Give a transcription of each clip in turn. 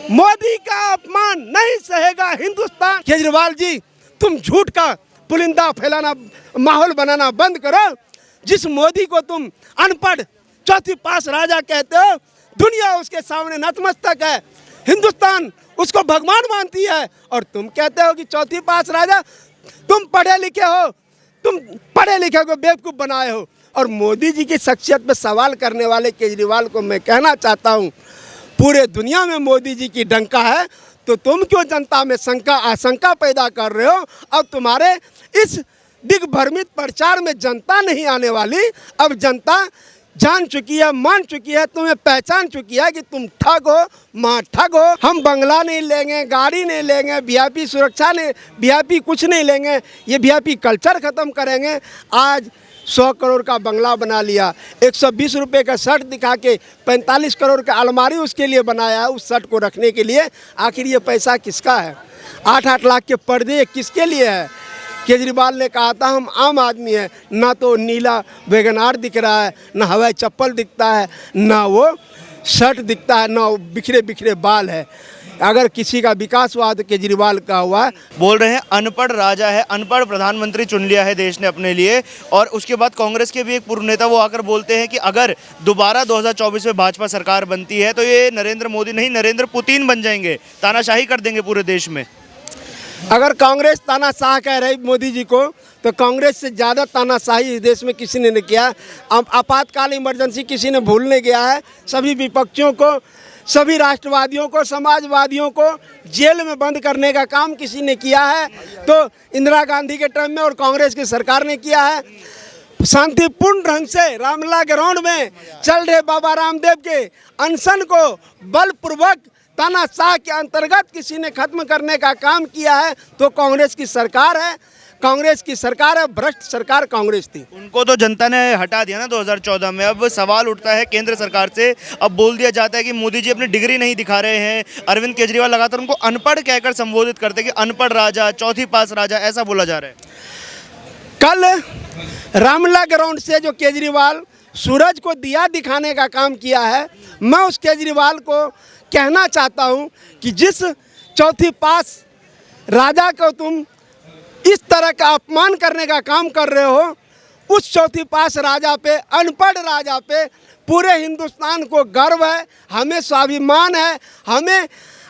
मोदी का अपमान नहीं सहेगा हिंदुस्तान। केजरीवाल जी, तुम झूठ का पुलिंदा फैलाना, माहौल बनाना बंद करो। जिस मोदी को तुम अनपढ़ चौथी पास राजा कहते हो, दुनिया उसके सामने नतमस्तक है, हिंदुस्तान उसको भगवान मानती है, और तुम कहते हो कि चौथी पास राजा। तुम पढ़े लिखे हो, तुम पढ़े लिखे को बेवकूफ़ बनाए हो। और मोदी जी की शख्सियत पे सवाल करने वाले केजरीवाल को मैं कहना चाहता हूँ, पूरे दुनिया में मोदी जी की डंका है, तो तुम क्यों जनता में शंका आशंका पैदा कर रहे हो? अब तुम्हारे इस दिग्भ्रमित प्रचार में जनता नहीं आने वाली। अब जनता जान चुकी है, मान चुकी है, तुम्हें पहचान चुकी है कि तुम ठग हो, माँ ठग हो। हम बंगला नहीं लेंगे, गाड़ी नहीं लेंगे, वीआईपी सुरक्षा नहीं, वीआईपी कुछ नहीं लेंगे, ये वीआईपी कल्चर ख़त्म करेंगे। आज 100 करोड़ का बंगला बना लिया, 120 रुपये का शर्ट दिखा के 45 करोड़ का अलमारी उसके लिए बनाया है, उस शर्ट को रखने के लिए। आखिर ये पैसा किसका है? 8-8 लाख के पर्दे किसके लिए है? केजरीवाल ने कहा था हम आम आदमी हैं, ना तो नीला वैगनार दिख रहा है, ना हवाई चप्पल दिखता है, ना वो शर्ट दिखता है, ना बिखरे बिखरे बाल है। अगर किसी का विकास हुआ तो केजरीवाल का हुआ है। बोल रहे हैं अनपढ़ राजा है, अनपढ़ प्रधानमंत्री चुन लिया है देश ने अपने लिए। और उसके बाद कांग्रेस के भी एक पूर्व नेता वो आकर बोलते हैं कि अगर दोबारा 2024 में भाजपा सरकार बनती है तो ये नरेंद्र मोदी नहीं, नरेंद्र पुतिन बन जाएंगे, तानाशाही कर देंगे पूरे देश में। अगर कांग्रेस तानाशाह कह रही मोदी जी को, तो कांग्रेस से ज़्यादा तानाशाही इस देश में किसी ने नहीं किया। अब आपातकाल इमरजेंसी किसी ने भूलने गया है। सभी विपक्षियों को, सभी राष्ट्रवादियों को, समाजवादियों को जेल में बंद करने का काम किसी ने किया है तो इंदिरा गांधी के टाइम में और कांग्रेस की सरकार ने किया है। शांतिपूर्ण ढंग से रामलला ग्राउंड में चल रहे बाबा रामदेव के अनशन को बलपूर्वक तानाशाह के अंतर्गत किसी ने खत्म करने का काम किया है तो कांग्रेस की सरकार है। कांग्रेस की सरकार है, भ्रष्ट सरकार कांग्रेस थी। उनको तो जनता ने हटा दिया ना 2014 में। अब सवाल उठता है केंद्र सरकार से, अब बोल दिया जाता है कि मोदी जी अपनी डिग्री नहीं दिखा रहे हैं। अरविंद केजरीवाल लगातार उनको अनपढ़ कहकर संबोधित करते हैं कि अनपढ़ राजा, चौथी पास राजा, ऐसा बोला जा रहा है। कल रामलला ग्राउंड से जो केजरीवाल सूरज को दिया दिखाने का काम किया है, मैं उस केजरीवाल को कहना चाहता हूं कि जिस चौथी पास राजा को तुम इस तरह का अपमान करने का काम कर रहे हो, उस चौथी पास राजा पे, अनपढ़ राजा पे पूरे हिंदुस्तान को गर्व है, हमें स्वाभिमान है, हमें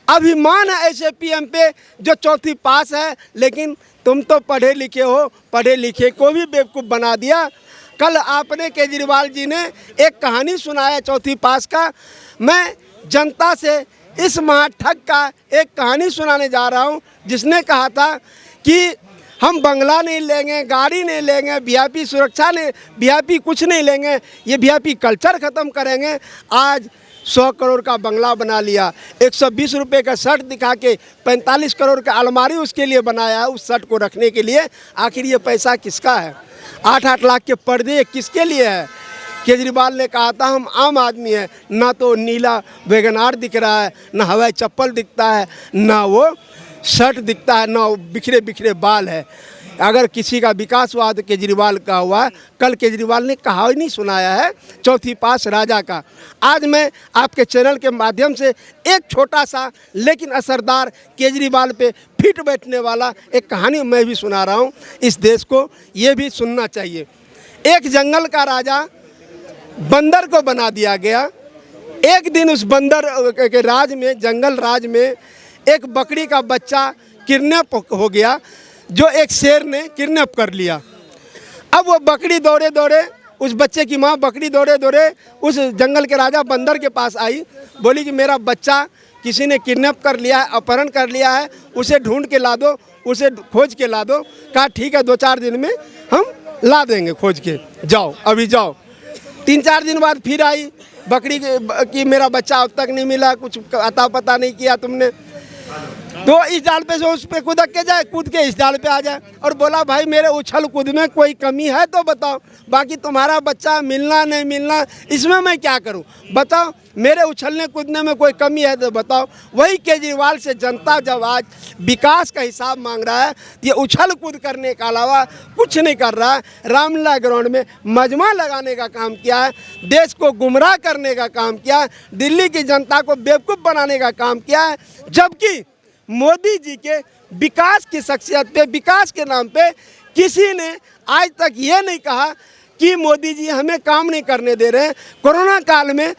अभिमान है ऐसे पीएम पे जो चौथी पास है। लेकिन तुम तो पढ़े लिखे हो, पढ़े लिखे को भी बेवकूफ़ बना दिया। कल आपने केजरीवाल जी ने एक कहानी सुनाया चौथी पास का। मैं जनता से इस महाठग का एक कहानी सुनाने जा रहा हूं, जिसने कहा था कि हम बंगला नहीं लेंगे, गाड़ी नहीं लेंगे, वीआईपी सुरक्षा नहीं, वीआईपी कुछ नहीं लेंगे, ये वीआईपी कल्चर ख़त्म करेंगे। आज 100 करोड़ का बंगला बना लिया, 120 रुपये का शर्ट दिखा के 45 करोड़ का अलमारी उसके लिए बनाया है, उस शर्ट को रखने के लिए। आखिर ये पैसा किसका है? 8-8 लाख के पर्दे किसके लिए है? केजरीवाल ने कहा था हम आम आदमी हैं, ना तो नीला वैगनार दिख रहा है, ना हवाई चप्पल दिखता है, ना वो शर्ट दिखता है, ना बिखरे बिखरे बाल है। अगर किसी का विकास हुआ तो केजरीवाल का हुआ। कल केजरीवाल ने कहानी सुनाया है चौथी पास राजा का। आज मैं आपके चैनल के माध्यम से एक छोटा सा लेकिन असरदार केजरीवाल पे फिट बैठने वाला एक कहानी मैं भी सुना रहा हूँ। इस देश को ये भी सुनना चाहिए। एक जंगल का राजा बंदर को बना दिया गया। एक दिन उस बंदर के राज में, जंगल राज में, एक बकरी का बच्चा किडनैप हो गया, जो एक शेर ने किडनैप कर लिया। अब वो बकरी दौड़े दौड़े, उस बच्चे की माँ बकरी दौड़े दौड़े उस जंगल के राजा बंदर के पास आई, बोली कि मेरा बच्चा किसी ने किडनैप कर लिया है, अपहरण कर लिया है, उसे ढूंढ के ला दो, उसे खोज के ला दो। कहा ठीक है, 2-4 दिन में हम ला देंगे खोज के, जाओ अभी जाओ। 3-4 दिन बाद फिर आई बकरी की मेरा बच्चा अब तक नहीं मिला, कुछ अता पता नहीं किया तुमने। तो इस डाल पे से उस पे कूद के जाए, कूद के इस डाल पे आ जाए और बोला भाई मेरे उछल कूद में कोई कमी है तो बताओ, बाकी तुम्हारा बच्चा मिलना नहीं मिलना इसमें मैं क्या करूं, बताओ मेरे उछलने कूदने में कोई कमी है तो बताओ। वही केजरीवाल से जनता जब आज विकास का हिसाब मांग रहा है, ये उछल कूद करने के अलावा कुछ नहीं कर रहा है। रामलीला ग्राउंड में मजमा लगाने का काम किया है, देश को गुमराह करने का काम किया है, दिल्ली की जनता को बेवकूफ़ बनाने का काम किया है। जबकि मोदी जी के विकास की शख्सियत पे, विकास के नाम पे किसी ने आज तक ये नहीं कहा कि मोदी जी हमें काम नहीं करने दे रहे हैं। कोरोना काल में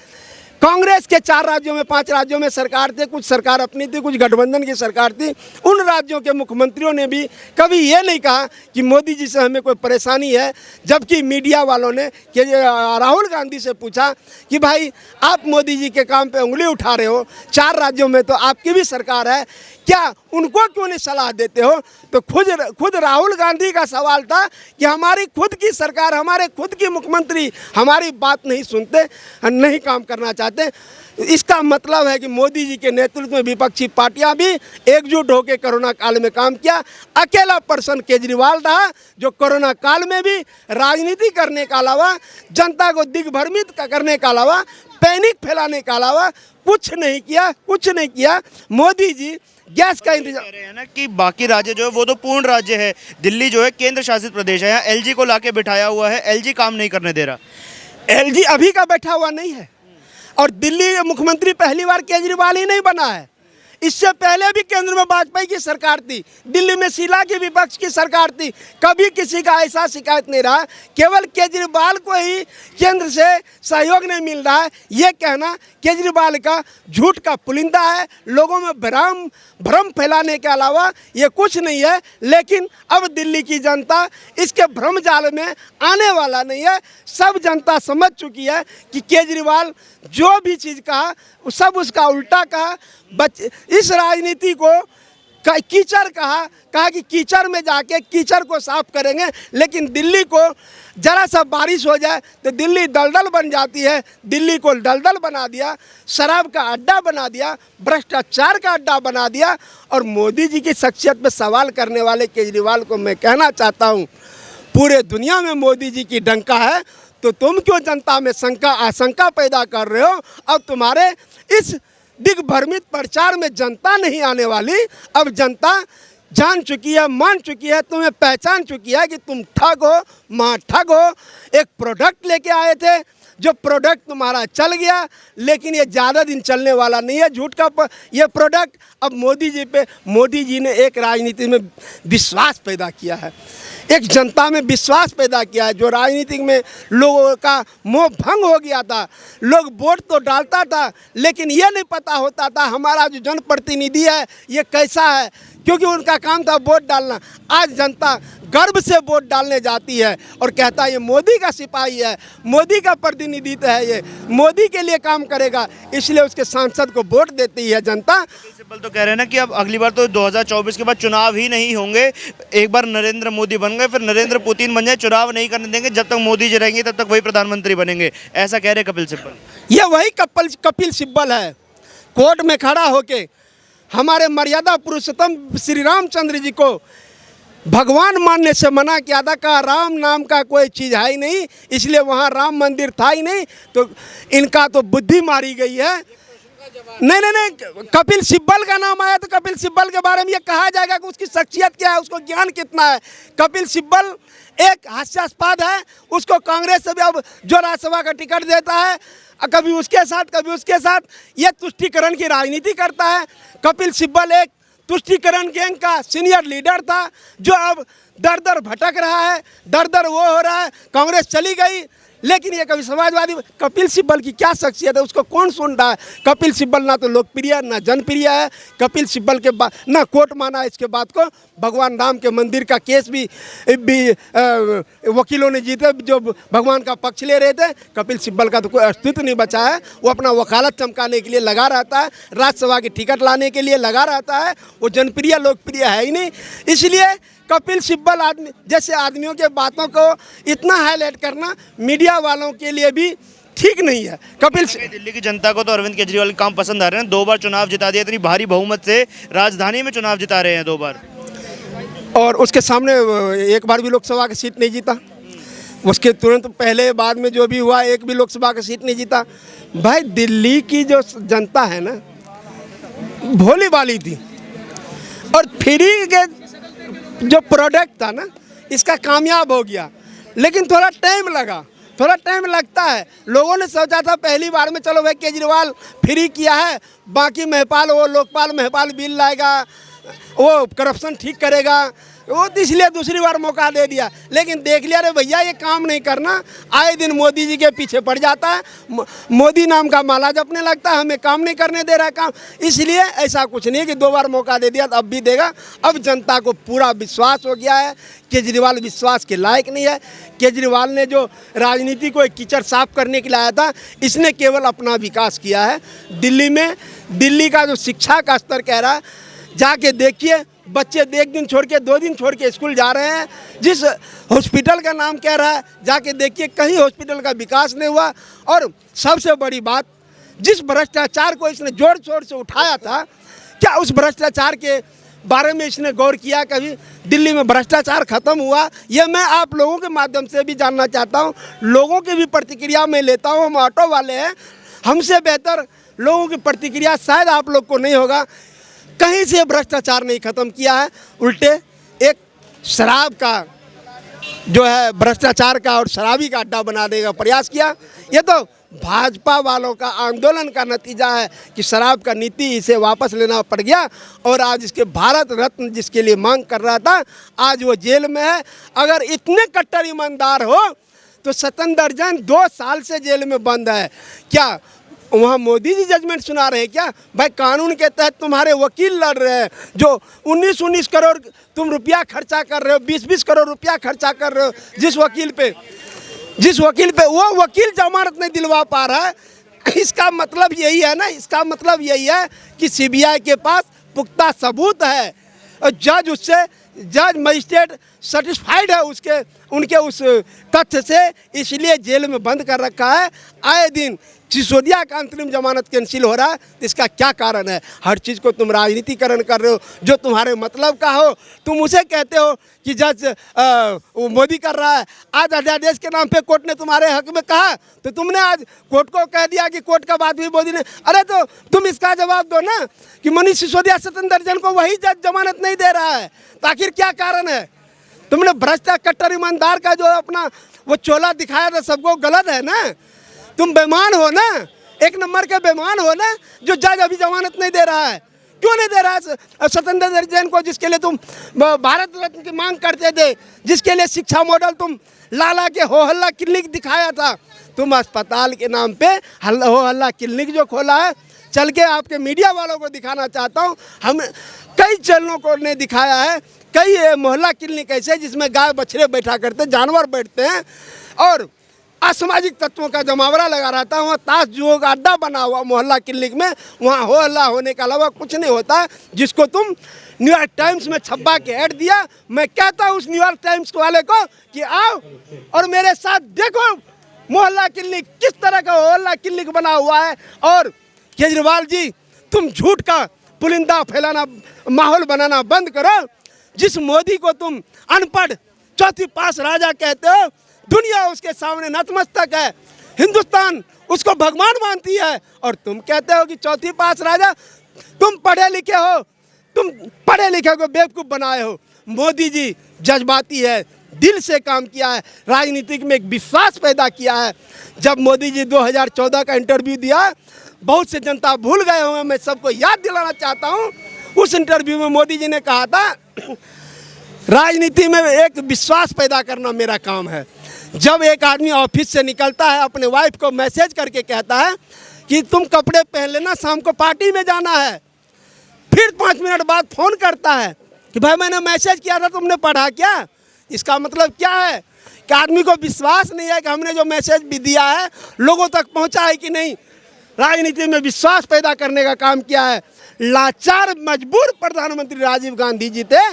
कांग्रेस के 4 राज्यों में 5 राज्यों में सरकार थे, कुछ सरकार अपनी थी, कुछ गठबंधन की सरकार थी। उन राज्यों के मुख्यमंत्रियों ने भी कभी ये नहीं कहा कि मोदी जी से हमें कोई परेशानी है। जबकि मीडिया वालों ने कि राहुल गांधी से पूछा कि भाई आप मोदी जी के काम पे उंगली उठा रहे हो, 4 राज्यों में तो आपकी भी सरकार है, क्या उनको क्यों नहीं सलाह देते हो? तो खुद राहुल गांधी का सवाल था कि हमारी खुद की सरकार, हमारे खुद की मुख्यमंत्री हमारी बात नहीं सुनते, नहीं काम करना चाहते। इसका मतलब है कि मोदी जी के नेतृत्व में विपक्षी पार्टियां भी एकजुट होकर कोरोना काल में काम किया। अकेला पर्सन केजरीवाल रहा जो कोरोना काल में भी राजनीति करने के अलावा, जनता को दिग्भ्रमित करने के अलावा, पैनिक फैलाने के अलावा कुछ नहीं किया। मोदी जी गैस का इंतजाम कह रहे हैं ना कि बाकी राज्य जो है वो तो पूर्ण राज्य है, दिल्ली जो है केंद्र शासित प्रदेश है, यहाँ एलजी को लाके बिठाया हुआ है, एलजी काम नहीं करने दे रहा। एलजी अभी का बैठा हुआ नहीं है और दिल्ली मुख्यमंत्री पहली बार केजरीवाल ही नहीं बना है। इससे पहले भी केंद्र में वाजपेयी की सरकार थी, दिल्ली में शीला की विपक्ष की सरकार थी, कभी किसी का ऐसा शिकायत नहीं रहा। केवल केजरीवाल को ही केंद्र से सहयोग नहीं मिल रहा है, ये कहना केजरीवाल का झूठ का पुलिंदा है, लोगों में भ्रम फैलाने के अलावा ये कुछ नहीं है। लेकिन अब दिल्ली की जनता इसके भ्रम जाल में आने वाला नहीं है। सब जनता समझ चुकी है कि केजरीवाल जो भी चीज़ कहा सब उसका उल्टा कहा। इस राजनीति को कीचड़ कहा कि कीचड़ में जाके कीचड़ को साफ करेंगे, लेकिन दिल्ली को जरा सा बारिश हो जाए तो दिल्ली दलदल बन जाती है। दिल्ली को दलदल बना दिया, शराब का अड्डा बना दिया, भ्रष्टाचार का अड्डा बना दिया। और मोदी जी की शख्सियत पे सवाल करने वाले केजरीवाल को मैं कहना चाहता हूँ, पूरे दुनिया में मोदी जी की डंका है, तो तुम क्यों जनता में आशंका पैदा कर रहे हो? अब तुम्हारे इस दिग्भ्रमित प्रचार में जनता नहीं आने वाली। अब जनता जान चुकी है, मान चुकी है, तुम्हें पहचान चुकी है कि तुम ठग हो, महाठग हो। एक प्रोडक्ट लेके आए थे, जो प्रोडक्ट तुम्हारा चल गया, लेकिन ये ज़्यादा दिन चलने वाला नहीं है झूठ का ये प्रोडक्ट। अब मोदी जी ने एक राजनीति में विश्वास पैदा किया है, एक जनता में विश्वास पैदा किया है। जो राजनीति में लोगों का मोह भंग हो गया था, लोग वोट तो डालता था लेकिन ये नहीं पता होता था हमारा जो जनप्रतिनिधि है ये कैसा है, क्योंकि उनका काम था वोट डालना। आज जनता गर्व से वोट डालने जाती है और कहता है ये मोदी का सिपाही है, मोदी का प्रतिनिधित्व है, ये मोदी के लिए काम करेगा, इसलिए उसके सांसद को वोट देती है जनता। सिंपल तो कह रहे हैं ना कि अब अगली बार तो 2024 के बाद चुनाव ही नहीं होंगे, एक बार नरेंद्र मोदी बन गए फिर नरेंद्र पुतिन बन जाए, चुनाव नहीं करने देंगे, जब तक मोदी जी रहेंगे तब तक वही प्रधानमंत्री बनेंगे, ऐसा कह रहे कपिल सिब्बल। ये वही कपिल सिब्बल है, कोर्ट में खड़ा होके हमारे मर्यादा पुरुषोत्तम श्री रामचंद्र जी को भगवान मानने से मना किया था। कहा राम नाम का कोई चीज़ है ही नहीं, इसलिए वहाँ राम मंदिर था ही नहीं, तो इनका तो बुद्धि मारी गई है। नहीं, कपिल सिब्बल का नाम आया तो कपिल सिब्बल के बारे में ये कहा जाएगा कि उसकी शख्सियत क्या है, उसको ज्ञान कितना है। कपिल सिब्बल एक हास्यास्पद है, उसको कांग्रेस से भी अब जो राज्यसभा का टिकट देता है कभी उसके साथ ये तुष्टीकरण की राजनीति करता है। कपिल सिब्बल एक तुष्टीकरण गैंग का सीनियर लीडर था जो अब दर भटक रहा है, दर वो हो रहा है। कांग्रेस चली गई लेकिन ये कभी समाजवादी, कपिल सिब्बल की क्या शख्सियत है, उसको कौन सुन रहा है? कपिल सिब्बल ना तो लोकप्रिय ना जनप्रिय है। कपिल सिब्बल के बाद ना कोर्ट माना इसके बात को, भगवान राम के मंदिर का केस भी वकीलों ने जीते जो भगवान का पक्ष ले रहे थे। कपिल सिब्बल का तो कोई अस्तित्व नहीं बचा है, वो अपना वकालत चमकाने के लिए लगा रहता है, राज्यसभा की टिकट लाने के लिए लगा रहता है, वो जनप्रिय लोकप्रिय है ही नहीं। इसलिए कपिल सिब्बल जैसे आदमियों के बातों को इतना हाईलाइट करना मीडिया वालों के लिए भी ठीक नहीं है। कपिल दिल्ली की जनता को तो अरविंद केजरीवाल के काम पसंद आ रहे हैं, 2 बार चुनाव जिता दिया, इतनी भारी बहुमत से राजधानी में चुनाव जिता रहे हैं 2 बार। और उसके सामने एक बार भी लोकसभा की सीट नहीं जीता, उसके तुरंत पहले बाद में जो भी हुआ एक भी लोकसभा की सीट नहीं जीता। भाई दिल्ली की जो जनता है ना भोली भाली थी, और फ्री के जो प्रोडक्ट था ना इसका कामयाब हो गया, लेकिन थोड़ा टाइम लगा, थोड़ा टाइम लगता है। लोगों ने सोचा था पहली बार में चलो भाई केजरीवाल फ्री किया है, बाकी महिपाल वो लोकपाल महिपाल बिल लाएगा, वो करप्शन ठीक करेगा, वो तो इसलिए दूसरी बार मौका दे दिया। लेकिन देख लिया रे भैया ये काम नहीं करना, आए दिन मोदी जी के पीछे पड़ जाता है, मोदी नाम का माला जपने लगता है, हमें काम नहीं करने दे रहा है काम। इसलिए ऐसा कुछ नहीं है कि 2 बार मौका दे दिया तो अब भी देगा। अब जनता को पूरा विश्वास हो गया है, केजरीवाल विश्वास के लायक नहीं है। केजरीवाल ने जो राजनीति को एक कीचड़ साफ करने के लिए आया था, इसने केवल अपना विकास किया है। दिल्ली में दिल्ली का जो शिक्षा का स्तर कह रहा है, जाके देखिए बच्चे 1 दिन छोड़ के 2 दिन छोड़ के स्कूल जा रहे हैं। जिस हॉस्पिटल का नाम कह रहा है जाके देखिए कहीं हॉस्पिटल का विकास नहीं हुआ। और सबसे बड़ी बात, जिस भ्रष्टाचार को इसने जोर शोर से उठाया था, क्या उस भ्रष्टाचार के बारे में इसने गौर किया कभी? दिल्ली में भ्रष्टाचार खत्म हुआ? यह मैं आप लोगों के माध्यम से भी जानना चाहता हूँ, लोगों की भी प्रतिक्रिया मैं लेता हूँ। हम ऑटो वाले हैं, हमसे बेहतर लोगों की प्रतिक्रिया शायद आप लोग को नहीं होगा। कहीं से भ्रष्टाचार नहीं खत्म किया है, उल्टे एक शराब का जो है भ्रष्टाचार का और शराबी का अड्डा बनाने का प्रयास किया। ये तो भाजपा वालों का आंदोलन का नतीजा है कि शराब का नीति इसे वापस लेना पड़ गया, और आज इसके भारत रत्न जिसके लिए मांग कर रहा था आज वो जेल में है। अगर इतने कट्टर ईमानदार हो तो सत्येंद्र जैन 2 साल से जेल में बंद है। क्या वहाँ मोदी जी जजमेंट सुना रहे हैं क्या? भाई कानून के तहत तुम्हारे वकील लड़ रहे हैं, जो 19-19 करोड़ तुम रुपया खर्चा कर रहे हो, 20-20 करोड़ रुपया खर्चा कर रहे हो जिस वकील पे वो वकील जमानत नहीं दिलवा पा रहा है। इसका मतलब यही है ना, इसका मतलब यही है कि सीबीआई के पास पुख्ता सबूत है, और जज मजिस्ट्रेट सेटिस्फाइड है उनके उस तथ्य से, इसलिए जेल में बंद कर रखा है। आए दिन सिसोदिया का अंतरिम जमानत कैंसिल हो रहा है, इसका क्या कारण है? हर चीज़ को तुम राजनीतिकरण कर रहे हो, जो तुम्हारे मतलब का हो तुम उसे कहते हो कि जज मोदी कर रहा है। आज अध्यादेश के नाम पे कोर्ट ने तुम्हारे हक में कहा तो तुमने आज कोर्ट को कह दिया कि कोर्ट का बात भी मोदी ने। अरे तो तुम इसका जवाब दो ना कि मनीष सिसोदिया सत्येंद्र जैन को वही जज जमानत नहीं दे रहा है, तो आखिर क्या कारण है? तुमने भ्रष्टाचार कट्टर ईमानदार का जो अपना वो चोला दिखाया था सबको, गलत है ना? तुम बेईमान हो ना, 1 नंबर के बेईमान हो ना, जो जज अभी जमानत नहीं दे रहा है। क्यों नहीं दे रहा है सत्येंद्र जैन को, जिसके लिए तुम भारत रत्न की मांग करते थे, जिसके लिए शिक्षा मॉडल तुम लाला के हो हल्ला क्लिनिक दिखाया था? तुम अस्पताल के नाम पे हो हल्ला क्लिनिक जो खोला है, चल के आपके मीडिया वालों को दिखाना चाहता हूँ। हम कई चैनलों को ने दिखाया है, कई मोहल्ला क्लिनिक ऐसे जिसमें गाय बछड़े बैठा करते, जानवर बैठते हैं, और असामाजिक तत्वों का जमावड़ा लगा रहता है। वहाँ ताश जुओ का अड्डा बना हुआ मोहल्ला क्लिनिक में, वहाँ हो हल्ला होने के अलावा कुछ नहीं होता है, जिसको तुम न्यूयॉर्क टाइम्स में छपा के ऐड दिया। मैं कहता हूँ उस न्यूयॉर्क टाइम्स वाले को कि आओ और मेरे साथ देखो मोहल्ला क्लिनिक किस तरह का मोहल्ला क्लिनिक बना हुआ है। और केजरीवाल जी, तुम झूठ का पुलिंदा फैलाना, माहौल बनाना बंद करो। जिस मोदी को तुम अनपढ़ चौथी पास राजा कहते हो, दुनिया उसके सामने नतमस्तक है, हिंदुस्तान उसको भगवान मानती है, और तुम कहते हो कि चौथी पास राजा। तुम पढ़े लिखे हो, तुम पढ़े लिखे को बेवकूफ़ बनाए हो। मोदी जी जज्बाती है, दिल से काम किया है, राजनीतिक में एक विश्वास पैदा किया है। जब मोदी जी 2014 का इंटरव्यू दिया, बहुत से जनता भूल गए होंगे, मैं सबको याद दिलाना चाहता हूँ। उस इंटरव्यू में मोदी जी ने कहा था राजनीति में एक विश्वास पैदा करना मेरा काम है। जब एक आदमी ऑफिस से निकलता है, अपने वाइफ को मैसेज करके कहता है कि तुम कपड़े पहन लेना, शाम को पार्टी में जाना है, फिर 5 मिनट बाद फ़ोन करता है कि भाई मैंने मैसेज किया था, तुमने पढ़ा क्या? इसका मतलब क्या है कि आदमी को विश्वास नहीं है कि हमने जो मैसेज भी दिया है लोगों तक पहुंचा है कि नहीं। राजनीति में विश्वास पैदा करने का काम किया है। लाचार मजबूर प्रधानमंत्री राजीव गांधी जी थे,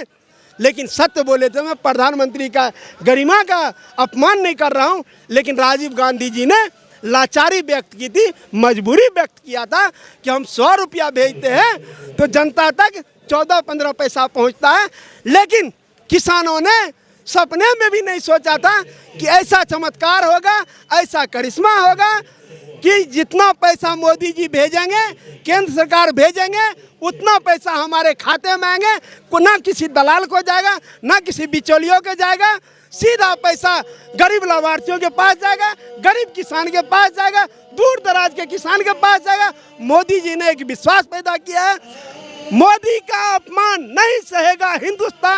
लेकिन सत्य बोले थे। मैं प्रधानमंत्री का गरिमा का अपमान नहीं कर रहा हूं, लेकिन राजीव गांधी जी ने लाचारी व्यक्त की थी, मजबूरी व्यक्त किया था कि हम 100 रुपया भेजते हैं तो जनता तक 14-15 पैसा पहुंचता है। लेकिन किसानों ने सपने में भी नहीं सोचा था कि ऐसा चमत्कार होगा, ऐसा करिश्मा होगा कि जितना पैसा मोदी जी भेजेंगे, केंद्र सरकार भेजेंगे, उतना पैसा हमारे खाते में आएंगे। ना किसी दलाल को जाएगा, ना किसी बिचौलियों को जाएगा, सीधा पैसा गरीब लाभार्थियों के पास जाएगा, गरीब किसान के पास जाएगा, दूर दराज के किसान के पास जाएगा। मोदी जी ने एक विश्वास पैदा किया है, मोदी का अपमान नहीं सहेगा हिंदुस्तान।